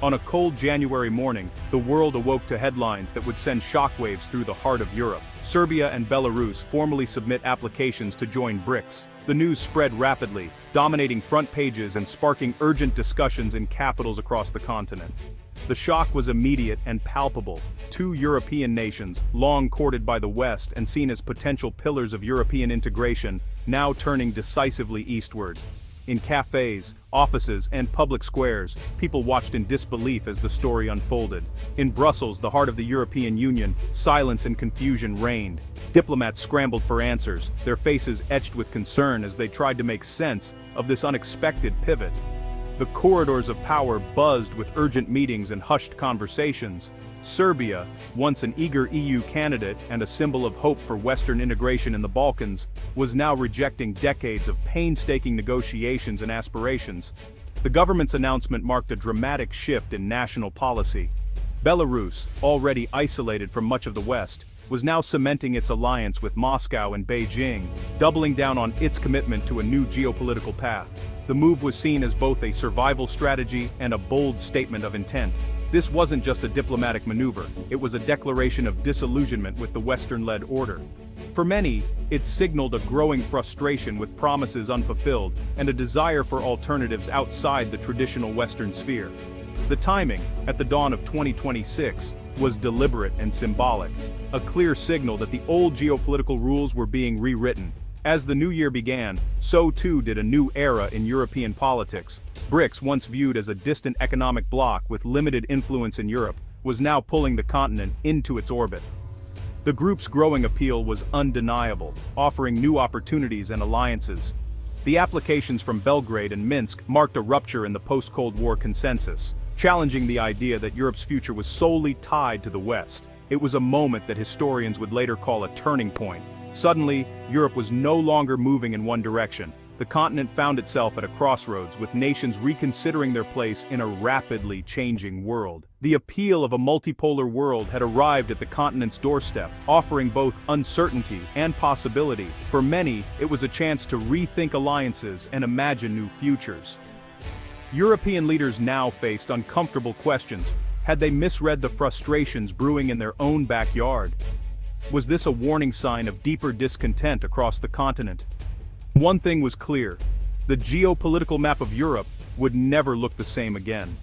On a cold January morning, the world awoke to headlines that would send shockwaves through the heart of Europe. Serbia and Belarus formally submit applications to join BRICS. The news spread rapidly, dominating front pages and sparking urgent discussions in capitals across the continent. The shock was immediate and palpable. Two European nations, long courted by the West and seen as potential pillars of European integration, now turning decisively eastward. In cafes, offices, and public squares, people watched in disbelief as the story unfolded. In Brussels, the heart of the European Union, silence and confusion reigned. Diplomats scrambled for answers, their faces etched with concern as they tried to make sense of this unexpected pivot. The corridors of power buzzed with urgent meetings and hushed conversations. Serbia, once an eager EU candidate and a symbol of hope for Western integration in the Balkans, was now rejecting decades of painstaking negotiations and aspirations. The government's announcement marked a dramatic shift in national policy. Belarus, already isolated from much of the West, was now cementing its alliance with Moscow and Beijing, doubling down on its commitment to a new geopolitical path. The move was seen as both a survival strategy and a bold statement of intent. This wasn't just a diplomatic maneuver, it was a declaration of disillusionment with the Western-led order. For many, it signaled a growing frustration with promises unfulfilled and a desire for alternatives outside the traditional Western sphere. The timing, at the dawn of 2026, was deliberate and symbolic, a clear signal that the old geopolitical rules were being rewritten. As the new year began, so too did a new era in European politics. BRICS, once viewed as a distant economic bloc with limited influence in Europe, was now pulling the continent into its orbit. The group's growing appeal was undeniable, offering new opportunities and alliances. The applications from Belgrade and Minsk marked a rupture in the post-Cold War consensus, challenging the idea that Europe's future was solely tied to the West. It was a moment that historians would later call a turning point. Suddenly, Europe was no longer moving in one direction. The continent found itself at a crossroads, with nations reconsidering their place in a rapidly changing world. The appeal of a multipolar world had arrived at the continent's doorstep, offering both uncertainty and possibility. For many, it was a chance to rethink alliances and imagine new futures. European leaders now faced uncomfortable questions. Had they misread the frustrations brewing in their own backyard? Was this a warning sign of deeper discontent across the continent? One thing was clear: the geopolitical map of Europe would never look the same again.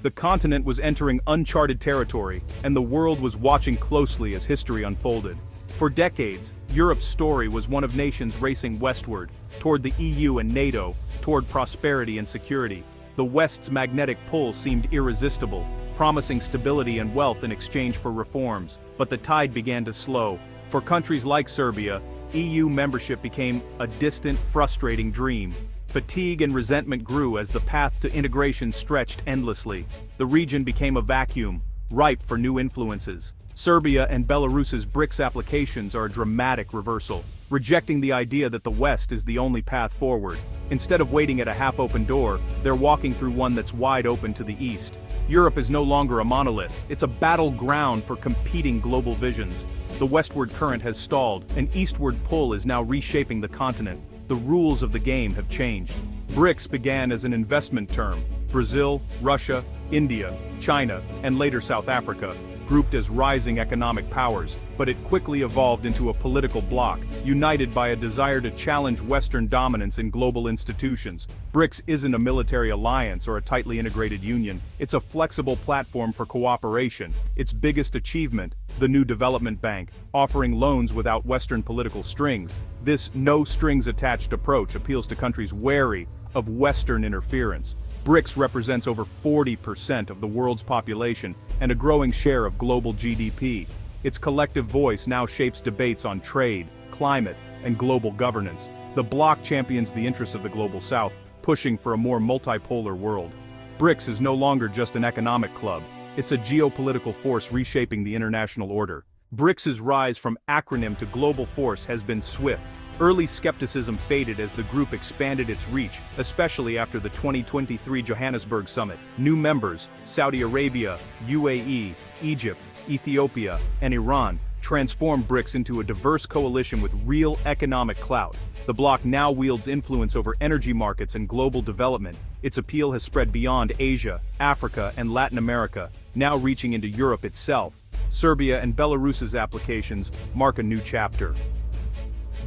The continent was entering uncharted territory, and the world was watching closely as history unfolded. For decades, Europe's story was one of nations racing westward, toward the EU and NATO, toward prosperity and security. The West's magnetic pull seemed irresistible, promising stability and wealth in exchange for reforms. But the tide began to slow. For countries like Serbia, EU membership became a distant, frustrating dream. Fatigue and resentment grew as the path to integration stretched endlessly. The region became a vacuum, ripe for new influences. Serbia and Belarus's BRICS applications are a dramatic reversal, rejecting the idea that the West is the only path forward. Instead of waiting at a half-open door, they're walking through one that's wide open to the east. Europe is no longer a monolith, it's a battleground for competing global visions. The westward current has stalled, an eastward pull is now reshaping the continent. The rules of the game have changed. BRICS began as an investment term. Brazil, Russia, India, China, and later South Africa, grouped as rising economic powers, but it quickly evolved into a political bloc, united by a desire to challenge Western dominance in global institutions. BRICS isn't a military alliance or a tightly integrated union, it's a flexible platform for cooperation. Its biggest achievement, the new development bank, offering loans without Western political strings. This no-strings-attached approach appeals to countries wary of Western interference. BRICS represents over 40% of the world's population and a growing share of global GDP. Its collective voice now shapes debates on trade, climate, and global governance. The bloc champions the interests of the global south, pushing for a more multipolar world. BRICS is no longer just an economic club, it's a geopolitical force reshaping the international order. BRICS's rise from acronym to global force has been swift. Early skepticism faded as the group expanded its reach, especially after the 2023 Johannesburg summit. New members, Saudi Arabia, UAE, Egypt, Ethiopia, and Iran, transformed BRICS into a diverse coalition with real economic clout. The bloc now wields influence over energy markets and global development, Its appeal has spread beyond Asia, Africa, and Latin America, now reaching into Europe itself. Serbia and Belarus's applications mark a new chapter.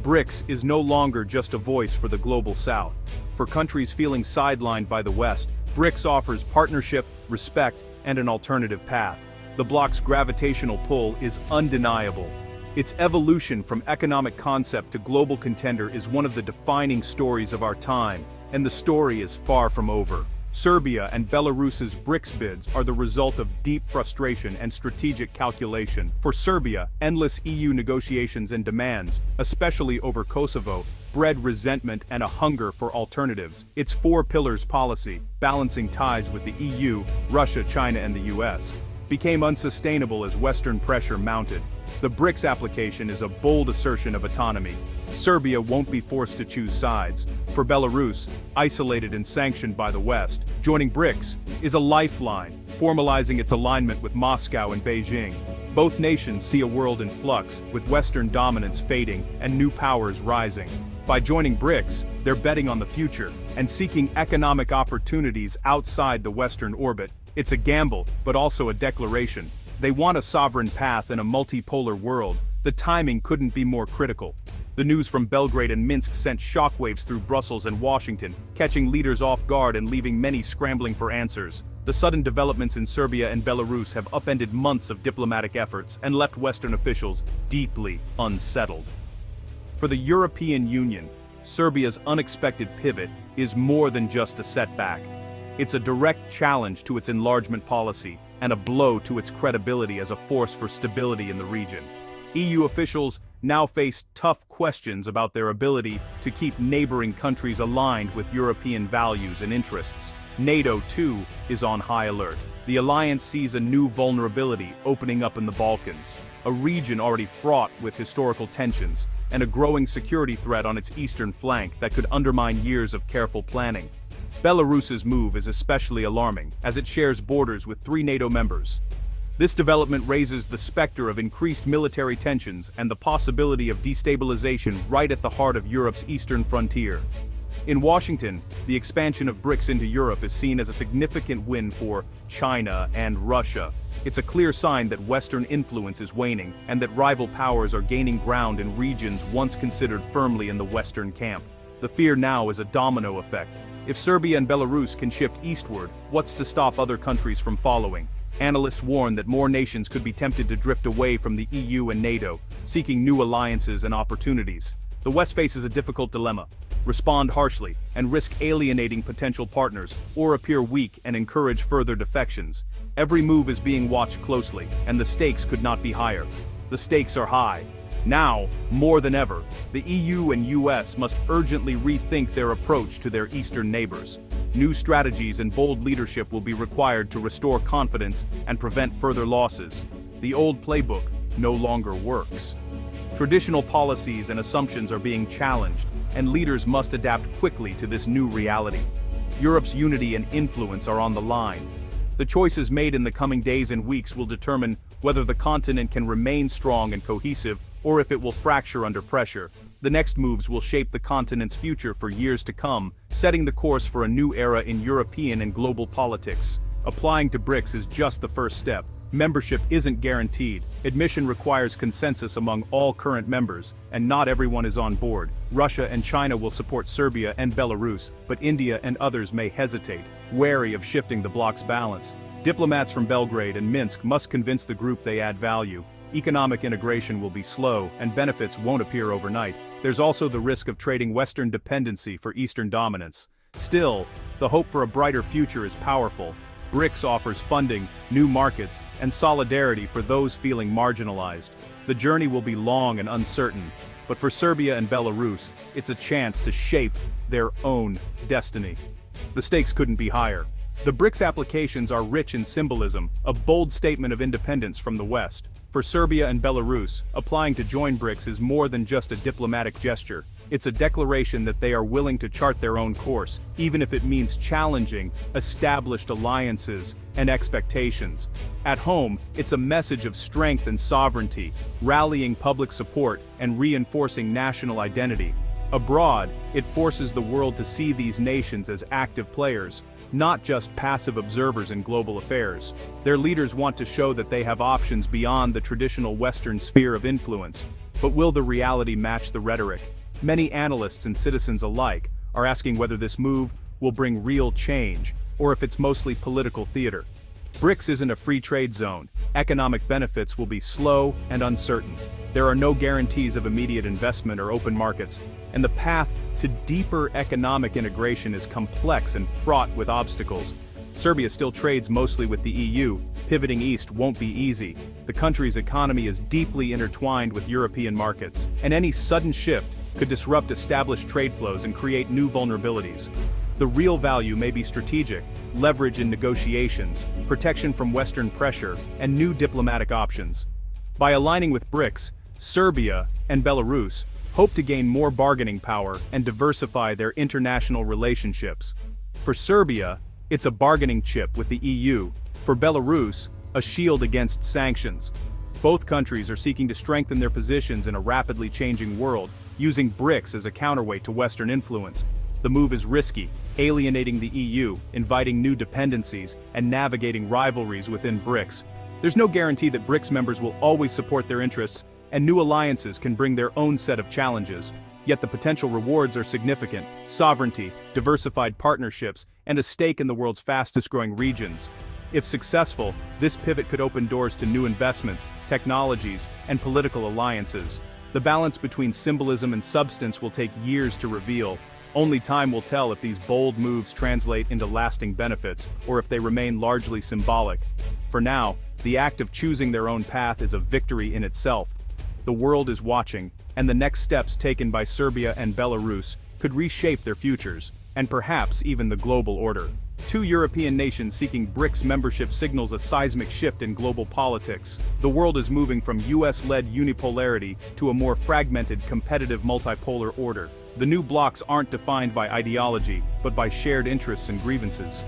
BRICS is no longer just a voice for the global South. For countries feeling sidelined by the West, BRICS offers partnership, respect, and an alternative path. The bloc's gravitational pull is undeniable. Its evolution from economic concept to global contender is one of the defining stories of our time, and the story is far from over. Serbia and Belarus's BRICS bids are the result of deep frustration and strategic calculation. For Serbia, endless EU negotiations and demands, especially over Kosovo, bred resentment and a hunger for alternatives. Its four pillars policy, balancing ties with the EU, Russia, China, and the US, became unsustainable as Western pressure mounted. The BRICS application is a bold assertion of autonomy. Serbia won't be forced to choose sides. For Belarus, isolated and sanctioned by the West, joining BRICS is a lifeline, formalizing its alignment with Moscow and Beijing. Both nations see a world in flux, with Western dominance fading and new powers rising. By joining BRICS, they're betting on the future and seeking economic opportunities outside the Western orbit. It's a gamble, but also a declaration. They want a sovereign path in a multipolar world. The timing couldn't be more critical. The news from Belgrade and Minsk sent shockwaves through Brussels and Washington, catching leaders off guard and leaving many scrambling for answers. The sudden developments in Serbia and Belarus have upended months of diplomatic efforts and left Western officials deeply unsettled. For the European Union, Serbia's unexpected pivot is more than just a setback. It's a direct challenge to its enlargement policy and a blow to its credibility as a force for stability in the region. EU officials now face tough questions about their ability to keep neighboring countries aligned with European values and interests. NATO, too, is on high alert. The alliance sees a new vulnerability opening up in the Balkans, a region already fraught with historical tensions, and a growing security threat on its eastern flank that could undermine years of careful planning. Belarus's move is especially alarming, as it shares borders with 3 NATO members. This development raises the specter of increased military tensions and the possibility of destabilization right at the heart of Europe's eastern frontier. In Washington, the expansion of BRICS into Europe is seen as a significant win for China and Russia. It's a clear sign that Western influence is waning and that rival powers are gaining ground in regions once considered firmly in the Western camp. The fear now is a domino effect. If Serbia and Belarus can shift eastward, what's to stop other countries from following? Analysts warn that more nations could be tempted to drift away from the EU and NATO, seeking new alliances and opportunities. The West faces a difficult dilemma: respond harshly and risk alienating potential partners, or appear weak and encourage further defections. Every move is being watched closely, and the stakes could not be higher. The stakes are high. Now, more than ever, the EU and US must urgently rethink their approach to their eastern neighbors. New strategies and bold leadership will be required to restore confidence and prevent further losses. The old playbook no longer works. Traditional policies and assumptions are being challenged, and leaders must adapt quickly to this new reality. Europe's unity and influence are on the line. The choices made in the coming days and weeks will determine whether the continent can remain strong and cohesive, or if it will fracture under pressure. The next moves will shape the continent's future for years to come, setting the course for a new era in European and global politics. Applying to BRICS is just the first step. Membership isn't guaranteed. Admission requires consensus among all current members, and not everyone is on board. Russia and China will support Serbia and Belarus, but India and others may hesitate, wary of shifting the bloc's balance. Diplomats from Belgrade and Minsk must convince the group they add value. Economic integration will be slow, and benefits won't appear overnight. There's also the risk of trading Western dependency for Eastern dominance. Still, the hope for a brighter future is powerful. BRICS offers funding, new markets, and solidarity for those feeling marginalized. The journey will be long and uncertain, but for Serbia and Belarus, it's a chance to shape their own destiny. The stakes couldn't be higher. The BRICS applications are rich in symbolism, a bold statement of independence from the West. For Serbia and Belarus, applying to join BRICS is more than just a diplomatic gesture. It's a declaration that they are willing to chart their own course, even if it means challenging established alliances and expectations. At home, it's a message of strength and sovereignty, rallying public support and reinforcing national identity. Abroad, it forces the world to see these nations as active players, not just passive observers in global affairs. Their leaders want to show that they have options beyond the traditional Western sphere of influence. But will the reality match the rhetoric? Many analysts and citizens alike are asking whether this move will bring real change, or if it's mostly political theater. BRICS isn't a free trade zone. Economic benefits will be slow and uncertain. There are no guarantees of immediate investment or open markets, and the path to deeper economic integration is complex and fraught with obstacles. Serbia still trades mostly with the EU. Pivoting east won't be easy. The country's economy is deeply intertwined with European markets, and any sudden shift could disrupt established trade flows and create new vulnerabilities. The real value may be strategic, leverage in negotiations, protection from Western pressure, and new diplomatic options. By aligning with BRICS, Serbia and Belarus hope to gain more bargaining power and diversify their international relationships. For Serbia, it's a bargaining chip with the EU. For Belarus, a shield against sanctions. Both countries are seeking to strengthen their positions in a rapidly changing world, using BRICS as a counterweight to Western influence. The move is risky, alienating the EU, inviting new dependencies, and navigating rivalries within BRICS. There's no guarantee that BRICS members will always support their interests, and new alliances can bring their own set of challenges. Yet the potential rewards are significant: sovereignty, diversified partnerships, and a stake in the world's fastest-growing regions. If successful, this pivot could open doors to new investments, technologies, and political alliances. The balance between symbolism and substance will take years to reveal. Only time will tell if these bold moves translate into lasting benefits, or if they remain largely symbolic. For now, the act of choosing their own path is a victory in itself. The world is watching, and the next steps taken by Serbia and Belarus could reshape their futures, and perhaps even the global order. Two European nations seeking BRICS membership signals a seismic shift in global politics. The world is moving from US-led unipolarity to a more fragmented, competitive multipolar order. The new blocs aren't defined by ideology, but by shared interests and grievances.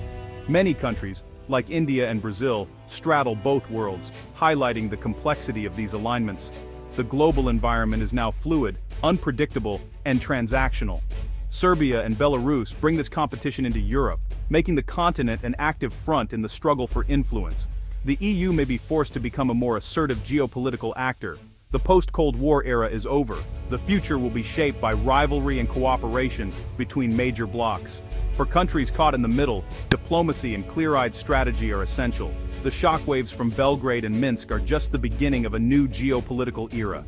Many countries, like India and Brazil, straddle both worlds, highlighting the complexity of these alignments. The global environment is now fluid, unpredictable, and transactional. Serbia and Belarus bring this competition into Europe, making the continent an active front in the struggle for influence. The EU may be forced to become a more assertive geopolitical actor. The post-Cold War era is over. The future will be shaped by rivalry and cooperation between major blocs. For countries caught in the middle, diplomacy and clear-eyed strategy are essential. The shockwaves from Belgrade and Minsk are just the beginning of a new geopolitical era.